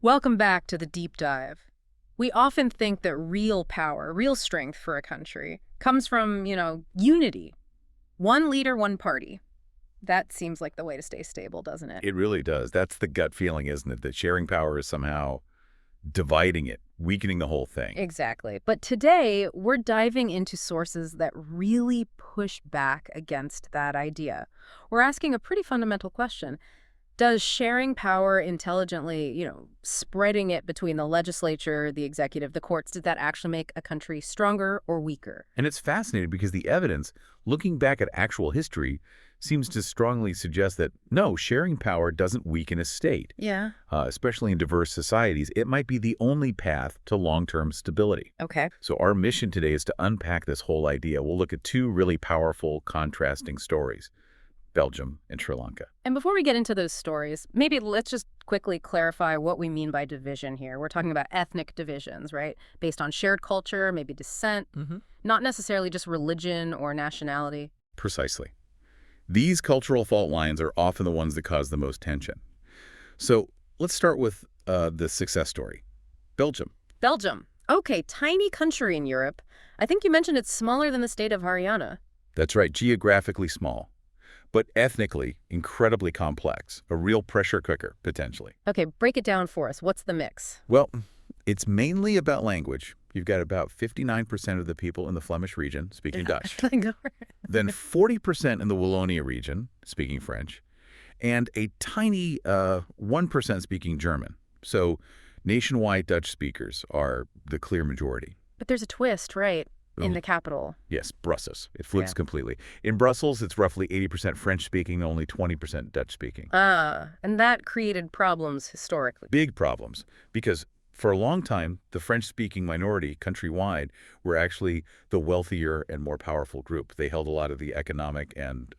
Welcome back to the deep dive. We often think that real power, real strength for a country comes from, unity. One leader, one party. That seems like the way to stay stable, doesn't it? It really does. That's the gut feeling, isn't it? That sharing power is somehow dividing it, weakening the whole thing. Exactly. But today, we're diving into sources that really push back against that idea. We're asking a pretty fundamental question. Does sharing power intelligently, spreading it between the legislature, the executive, the courts, did that actually make a country stronger or weaker? And it's fascinating because the evidence, looking back at actual history, seems to strongly suggest that, no, sharing power doesn't weaken a state. Yeah. Especially in diverse societies. It might be the only path to long-term stability. Okay. So our mission today is to unpack this whole idea. We'll look at two really powerful, contrasting stories. Belgium and Sri Lanka. And before we get into those stories, maybe let's just quickly clarify what we mean by division here. We're talking about ethnic divisions, right? Based on shared culture, maybe descent, not necessarily just religion or nationality. Precisely. These cultural fault lines are often the ones that cause the most tension. So let's start with the success story. Belgium. Belgium. Okay, tiny country in Europe. I think you mentioned it's smaller than the state of Haryana. That's right, geographically small, but ethnically incredibly complex, a real pressure cooker, potentially. Okay, break it down for us. What's the mix? Well, it's mainly about language. You've got about 59% of the people in the Flemish region speaking Dutch. Then 40% in the Wallonia region speaking French, and a tiny 1% speaking German. So nationwide Dutch speakers are the clear majority. But there's a twist, right? In the capital. Yes, Brussels. It flips completely. In Brussels, it's roughly 80% French-speaking, only 20% Dutch-speaking. And that created problems historically. Big problems, because for a long time, the French-speaking minority countrywide were actually the wealthier and more powerful group. They held a lot of the economic and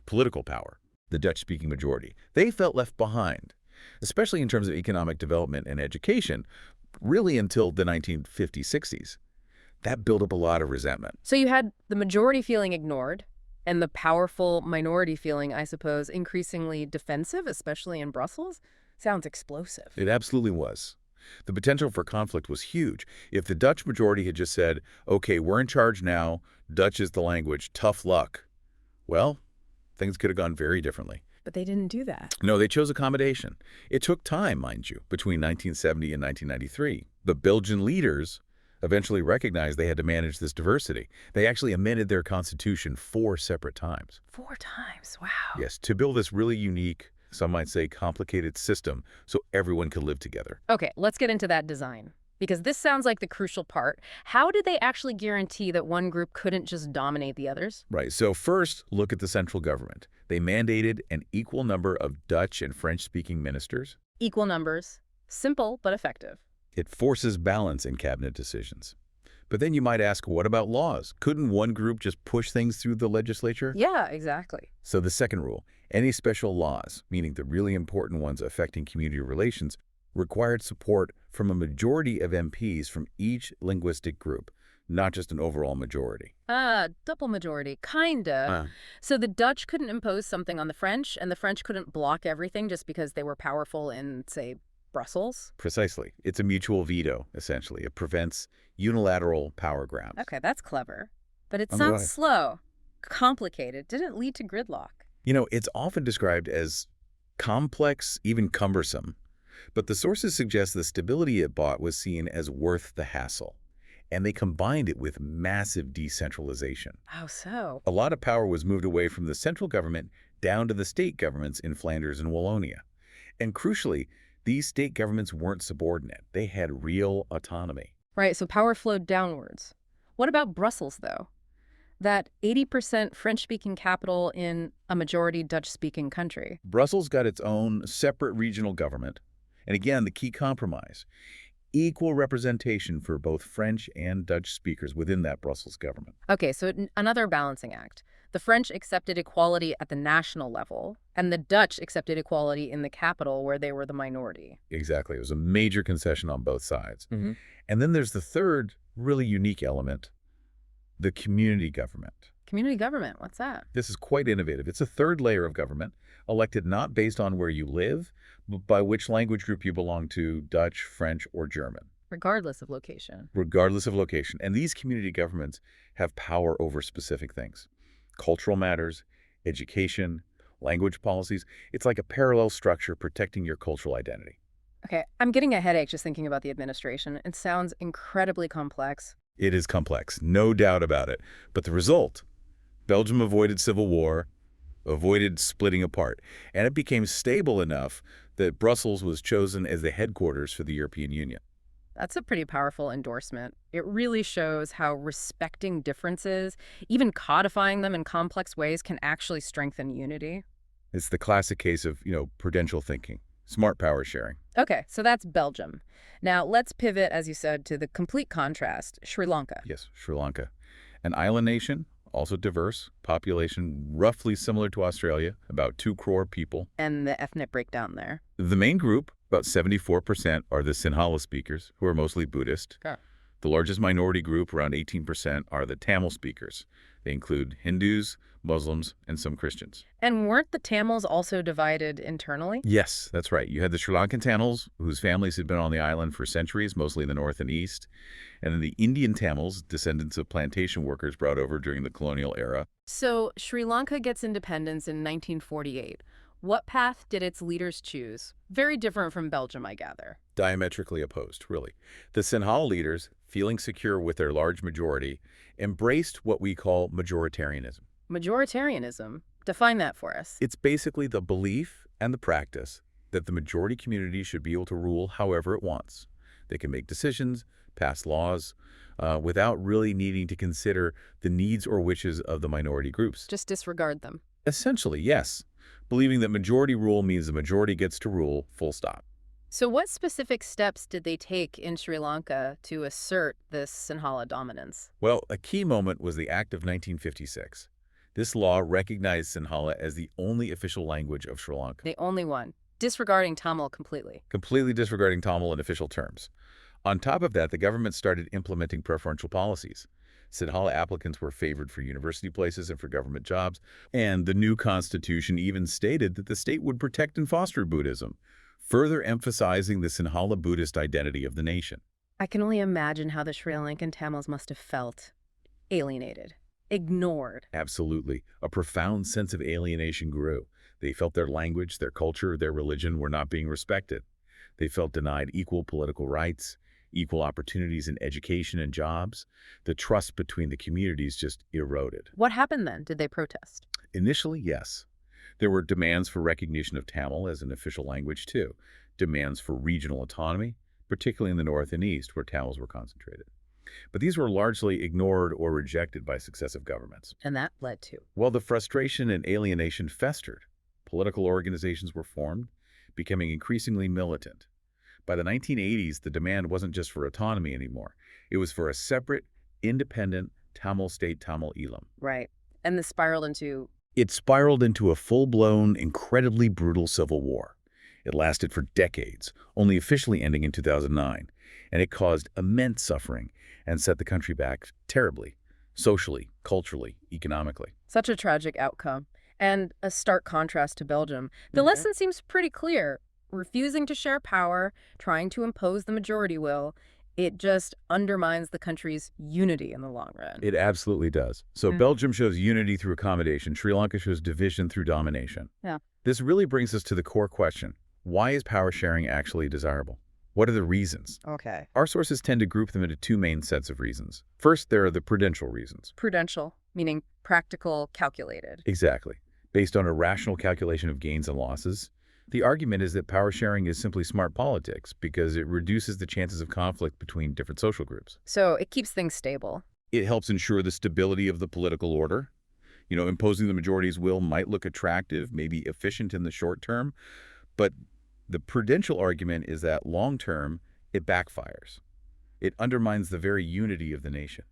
political power, the Dutch-speaking majority. They felt left behind, especially in terms of economic development and education, really until the 1950s, 60s. That built up a lot of resentment. So you had the majority feeling ignored and the powerful minority feeling, I suppose, increasingly defensive, especially in Brussels. Sounds explosive. It absolutely was. The potential for conflict was huge. If the Dutch majority had just said, okay, we're in charge now, Dutch is the language, tough luck, well, things could have gone very differently. But they didn't do that. No, they chose accommodation. It took time, mind you, between 1970 and 1993. The Belgian leaders eventually recognized they had to manage this diversity. They actually amended their constitution 4 separate times. 4 times, wow. Yes, to build this really unique, some might say complicated system so everyone could live together. Okay, let's get into that design, because this sounds like the crucial part. How did they actually guarantee that one group couldn't just dominate the others? Right, so first, look at the central government. They mandated an equal number of Dutch and French-speaking ministers. Equal numbers. Simple, but effective. It forces balance in cabinet decisions. But then you might ask, what about laws? Couldn't one group just push things through the legislature? Yeah, exactly. So the second rule, any special laws, meaning the really important ones affecting community relations, required support from a majority of MPs from each linguistic group, not just an overall majority. Double majority, kinda. So the Dutch couldn't impose something on the French, and the French couldn't block everything just because they were powerful in, say, Brussels? Precisely. It's a mutual veto, essentially. It prevents unilateral power grabs. Okay, that's clever. But it sounds slow, complicated, didn't lead to gridlock. It's often described as complex, even cumbersome. But the sources suggest the stability it brought was seen as worth the hassle. And they combined it with massive decentralization. How so? A lot of power was moved away from the central government down to the state governments in Flanders and Wallonia. And crucially, these state governments weren't subordinate. They had real autonomy. Right, so power flowed downwards. What about Brussels, though? That 80% French-speaking capital in a majority Dutch-speaking country. Brussels got its own separate regional government. And again, the key compromise, equal representation for both French and Dutch speakers within that Brussels government. Okay, so another balancing act. The French accepted equality at the national level, and the Dutch accepted equality in the capital where they were the minority. Exactly. It was a major concession on both sides. Mm-hmm. And then there's the third really unique element, the community government. Community government, what's that? This is quite innovative. It's a third layer of government, elected not based on where you live, but by which language group you belong to, Dutch, French, or German, Regardless of location. regardless of location. And these community governments have power over specific things. Cultural matters, education, language policies. It's like a parallel structure protecting your cultural identity. Okay, I'm getting a headache just thinking about the administration. It sounds incredibly complex. It is complex, no doubt about it. But the result, Belgium avoided civil war, avoided splitting apart, and it became stable enough that Brussels was chosen as the headquarters for the European Union. That's a pretty powerful endorsement. It really shows how respecting differences, even codifying them in complex ways, can actually strengthen unity. It's the classic case of, prudential thinking, smart power sharing. Okay, so that's Belgium. Now let's pivot, as you said, to the complete contrast, Sri Lanka. Yes, Sri Lanka. An island nation, also diverse, population roughly similar to Australia, about 2 crore people. And the ethnic breakdown there. The main group, about 74%, are the Sinhala speakers, who are mostly Buddhist. Okay. The largest minority group, around 18%, are the Tamil speakers. They include Hindus, Muslims, and some Christians. And weren't the Tamils also divided internally? Yes, that's right. You had the Sri Lankan Tamils, whose families had been on the island for centuries, mostly in the north and east. And then the Indian Tamils, descendants of plantation workers brought over during the colonial era. So Sri Lanka gets independence in 1948. What path did its leaders choose? Very different from Belgium, I gather. Diametrically opposed, really. The Sinhala leaders, feeling secure with their large majority, embraced what we call majoritarianism. Majoritarianism? Define that for us. It's basically the belief and the practice that the majority community should be able to rule however it wants. They can make decisions, pass laws, without really needing to consider the needs or wishes of the minority groups. Just disregard them. Essentially, yes. Believing that majority rule means the majority gets to rule, full stop. So what specific steps did they take in Sri Lanka to assert this Sinhala dominance? Well, a key moment was the Act of 1956. This law recognized Sinhala as the only official language of Sri Lanka, The only one, disregarding Tamil completely. completely disregarding Tamil in official terms. On top of that, the government started implementing preferential policies. Sinhala applicants were favored for university places and for government jobs, and the new constitution even stated that the state would protect and foster Buddhism, further emphasizing the Sinhala Buddhist identity of the nation. I can only imagine how the Sri Lankan Tamils must have felt. Alienated. Ignored. Absolutely. A profound sense of alienation grew. They felt their language, their culture, their religion were not being respected. They felt denied equal political rights, equal opportunities in education and jobs. The trust between the communities just eroded. What happened then? Did they protest? Initially, yes. There were demands for recognition of Tamil as an official language, too. Demands for regional autonomy, particularly in the north and east, where Tamils were concentrated. But these were largely ignored or rejected by successive governments. And that led to? Well, the frustration and alienation festered. Political organizations were formed, becoming increasingly militant. By the 1980s, the demand wasn't just for autonomy anymore. It was for a separate, independent Tamil state, Tamil Eelam. Right. And this spiraled into? It spiraled into a full-blown, incredibly brutal civil war. It lasted for decades, only officially ending in 2009, and it caused immense suffering and set the country back terribly, socially, culturally, economically. Such a tragic outcome. And a stark contrast to Belgium. The lesson seems pretty clear. Refusing to share power, trying to impose the majority will, it just undermines the country's unity in the long run. It absolutely does. So Belgium shows unity through accommodation. Sri Lanka shows division through domination. Yeah. This really brings us to the core question. Why is power sharing actually desirable? What are the reasons? Okay. Our sources tend to group them into 2 main sets of reasons. First, there are the prudential reasons. Prudential, meaning practical, calculated. Exactly. Based on a rational calculation of gains and losses. The argument is that power sharing is simply smart politics because it reduces the chances of conflict between different social groups. So it keeps things stable. It helps ensure the stability of the political order. Imposing the majority's will might look attractive, maybe efficient in the short term, but the prudential argument is that long-term, it backfires. It undermines the very unity of the nation.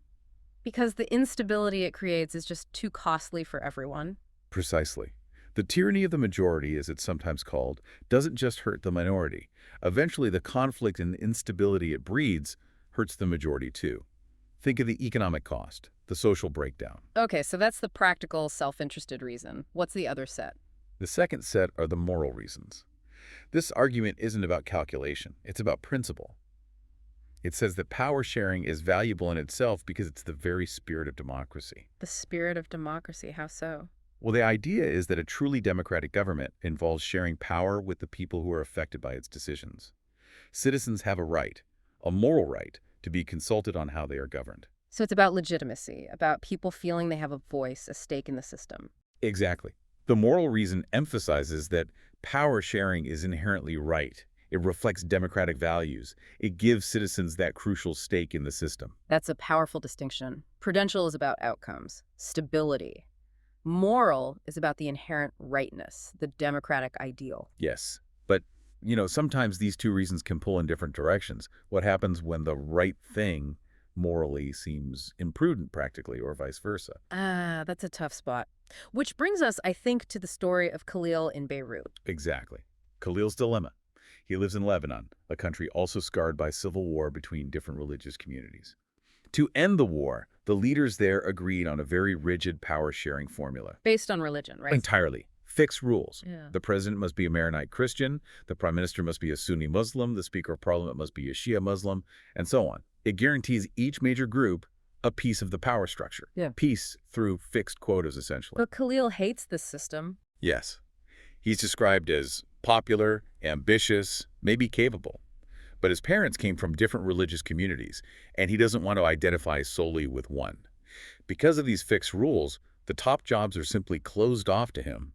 Because the instability it creates is just too costly for everyone. Precisely. The tyranny of the majority, as it's sometimes called, doesn't just hurt the minority. Eventually, the conflict and instability it breeds hurts the majority too. Think of the economic cost. the social breakdown. Okay, so that's the practical, self-interested reason. What's the other set? The second set are the moral reasons. This argument isn't about calculation. It's about principle. It says that power sharing is valuable in itself because it's the very spirit of democracy. The spirit of democracy, how so? Well, the idea is that a truly democratic government involves sharing power with the people who are affected by its decisions. Citizens have a right, a moral right, to be consulted on how they are governed. So it's about legitimacy, about people feeling they have a voice, a stake in the system. Exactly. The moral reason emphasizes that power sharing is inherently right. It reflects democratic values. It gives citizens that crucial stake in the system. That's a powerful distinction. Prudential is about outcomes, stability. Moral is about the inherent rightness, the democratic ideal. Yes. But, sometimes these two reasons can pull in different directions. What happens when the right thing morally seems imprudent practically, or vice versa? Ah, that's a tough spot. Which brings us, I think, to the story of Khalil in Beirut. Exactly. Khalil's dilemma. He lives in Lebanon, a country also scarred by civil war between different religious communities. To end the war, the leaders there agreed on a very rigid power-sharing formula. Based on religion, right? Entirely. Fixed rules. Yeah. The president must be a Maronite Christian, the prime minister must be a Sunni Muslim, the speaker of parliament must be a Shia Muslim, and so on. It guarantees each major group a piece of the power structure. Yeah. Peace through fixed quotas, essentially. But Khalil hates this system. Yes. He's described as popular, ambitious, maybe capable. But his parents came from different religious communities, and he doesn't want to identify solely with one. Because of these fixed rules, the top jobs are simply closed off to him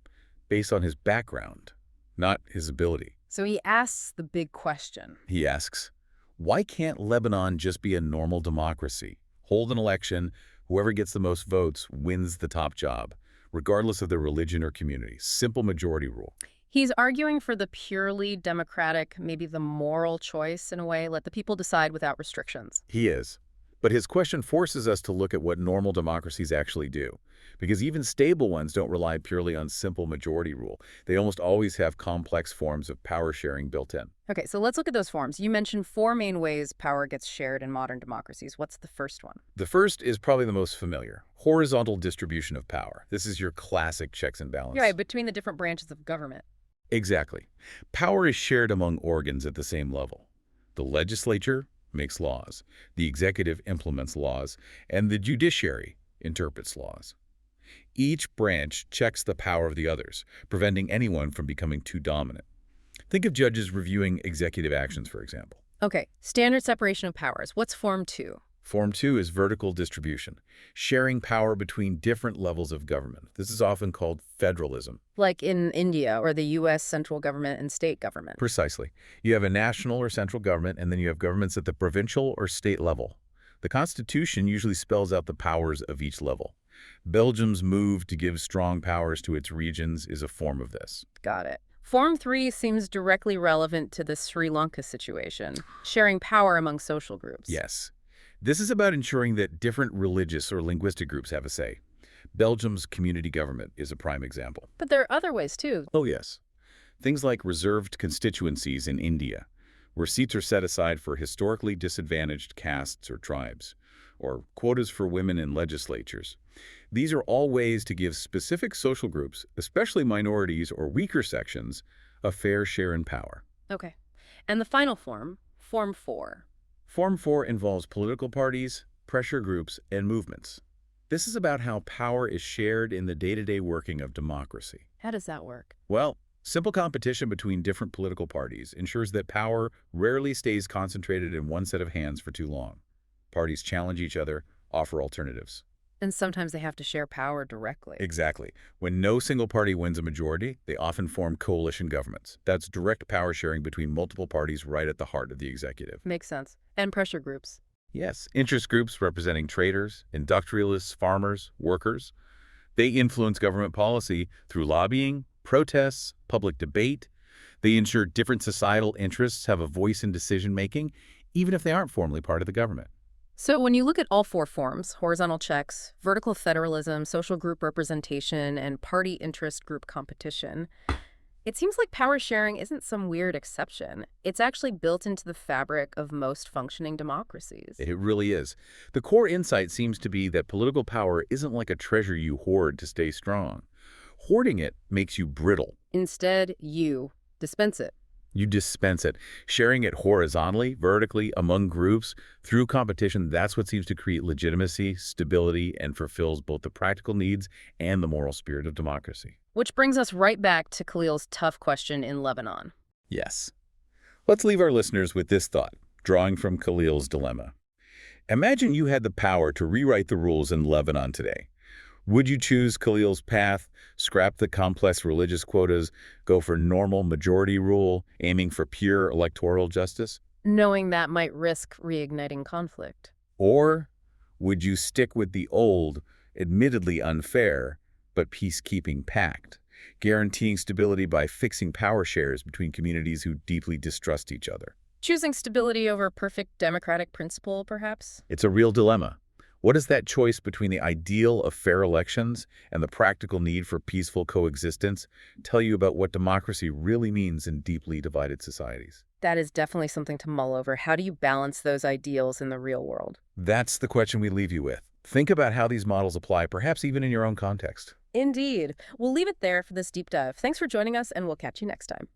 based on his background, not his ability. So he asks the big question. He asks, why can't Lebanon just be a normal democracy? Hold an election, whoever gets the most votes wins the top job, regardless of their religion or community. Simple majority rule. He's arguing for the purely democratic, maybe the moral choice in a way, let the people decide without restrictions. He is. But his question forces us to look at what normal democracies actually do. Because even stable ones don't rely purely on simple majority rule. They almost always have complex forms of power sharing built in. Okay, so let's look at those forms. You mentioned 4 main ways power gets shared in modern democracies. What's the first one? The first is probably the most familiar. Horizontal distribution of power. This is your classic checks and balances. Right, between the different branches of government. Exactly. Power is shared among organs at the same level. The legislature makes laws, the executive implements laws, and the judiciary interprets laws. Each branch checks the power of the others, preventing anyone from becoming too dominant. Think of judges reviewing executive actions, for example. Okay, standard separation of powers. What's Form 2? Form 2 is vertical distribution, sharing power between different levels of government. This is often called federalism. Like in India or the U.S. central government and state government. Precisely. You have a national or central government, and then you have governments at the provincial or state level. The Constitution usually spells out the powers of each level. Belgium's move to give strong powers to its regions is a form of this. Got it. Form 3 seems directly relevant to the Sri Lanka situation, sharing power among social groups. Yes. This is about ensuring that different religious or linguistic groups have a say. Belgium's community government is a prime example. But there are other ways, too. Oh, yes. Things like reserved constituencies in India, where seats are set aside for historically disadvantaged castes or tribes, or quotas for women in legislatures. These are all ways to give specific social groups, especially minorities or weaker sections, a fair share in power. Okay. And the final form, Form 4. Form 4 involves political parties, pressure groups, and movements. This is about how power is shared in the day-to-day working of democracy. How does that work? Well, simple competition between different political parties ensures that power rarely stays concentrated in one set of hands for too long. Parties challenge each other, offer alternatives. And sometimes they have to share power directly. Exactly. When no single party wins a majority, they often form coalition governments. That's direct power sharing between multiple parties right at the heart of the executive. Makes sense. And pressure groups. Yes, interest groups representing traders, industrialists, farmers, workers. They influence government policy through lobbying, protests, public debate. They ensure different societal interests have a voice in decision-making, even if they aren't formally part of the government. So when you look at all 4 forms, horizontal checks, vertical federalism, social group representation, and party interest group competition, It seems like power sharing isn't some weird exception. It's actually built into the fabric of most functioning democracies. It really is. The core insight seems to be that political power isn't like a treasure you hoard to stay strong. Hoarding it makes you brittle. Instead, you dispense it. You dispense it. Sharing it horizontally, vertically, among groups, through competition, that's what seems to create legitimacy, stability, and fulfills both the practical needs and the moral spirit of democracy. Which brings us right back to Khalil's tough question in Lebanon. Yes. Let's leave our listeners with this thought, drawing from Khalil's dilemma. Imagine you had the power to rewrite the rules in Lebanon today. Would you choose Khalil's path, scrap the complex religious quotas, go for normal majority rule, aiming for pure electoral justice? Knowing that might risk reigniting conflict. Or would you stick with the old, admittedly unfair, but peacekeeping pact, guaranteeing stability by fixing power shares between communities who deeply distrust each other? Choosing stability over perfect democratic principle, perhaps? It's a real dilemma. What does that choice between the ideal of fair elections and the practical need for peaceful coexistence tell you about what democracy really means in deeply divided societies? That is definitely something to mull over. How do you balance those ideals in the real world? That's the question we leave you with. Think about how these models apply, perhaps even in your own context. Indeed. We'll leave it there for this deep dive. Thanks for joining us, and we'll catch you next time.